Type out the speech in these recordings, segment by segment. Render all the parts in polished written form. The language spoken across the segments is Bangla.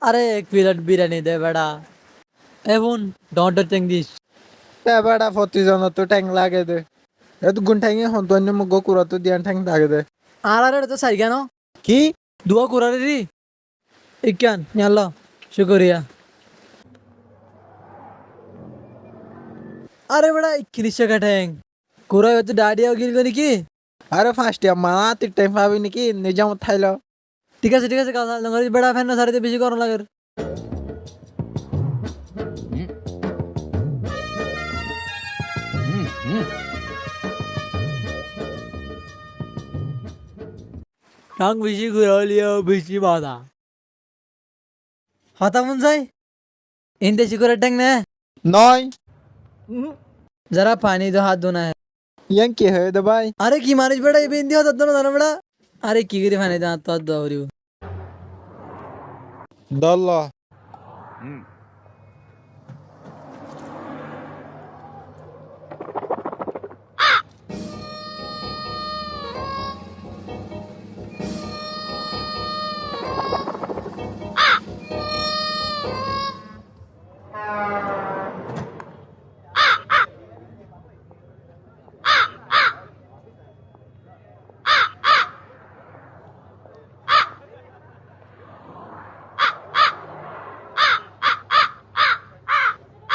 আরে এক প্লেট বিরিয়ানি দে বেড়া। এখন ডন্ট থিং দিস। বেড়া প্রতিজন তো ঠ্যাং লাগে দে এত গুণ ঠ্যাঙে হন্তন্য মুগ কুড়া তো দিয়ান ঠ্যাং থাকে দে আর আরে তো সাই কেন কি দুয়া কুরারে রি ইকান ইয়াল্লা শুকরিয়া। আরে বেড়া ইকিনিশা কাটেং কুরা হয়তো ডাডিয়া গিল গনি কি। আরে ফার্স্ট মা তুই টাইম পাবি নাকি নিজাম থাইল ঠিক আছে কাজ লঙ্গরি বেড়া ফ্যান না সারিতে বেশি করো লাগে। টাং বেশি ঘুরালিয়া বেশি বাধা হতা মন যায় ইন্দে শিকরে ট্যাং নে নয় जरा पानी दो हाथ धोना है। ইয়াং কি হয়ে দে ভাই अरे की मारिश बेटा ये बिंदी हाथ धोना था ना बेटा। अरे की गिरी पानी दो हाथ धो रही हूँ। দল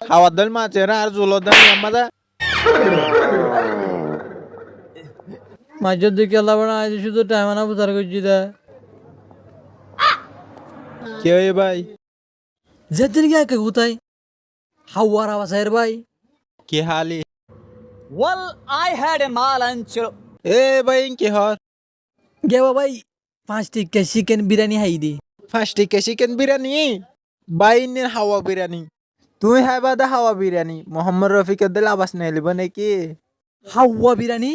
খাওয়ার দল মাছের আর জুলোর দাম আমাদের मस्जिद दिखे अल्लाह बना आज शुद्ध टाइम ना बुझार कुछ जीता है। কি হয়ে ভাই जैसे क्या क्या होता है हवारा वसायर भाई। কি হালি Well, I had a lunch. এ ভাই কি হর गया भाई 5 टिक्का चिकन बिरयानी हाई दी। ফার্স্ট চিকেন বিরিয়ানি বাইনের হাওয়া বিরিয়ানি তুই হ্যাঁ বাদা হাওয়া বিরিয়ানি মোহাম্মদ রফিকের দিল আবাস নেই লিব নাকি हवा बिरयानी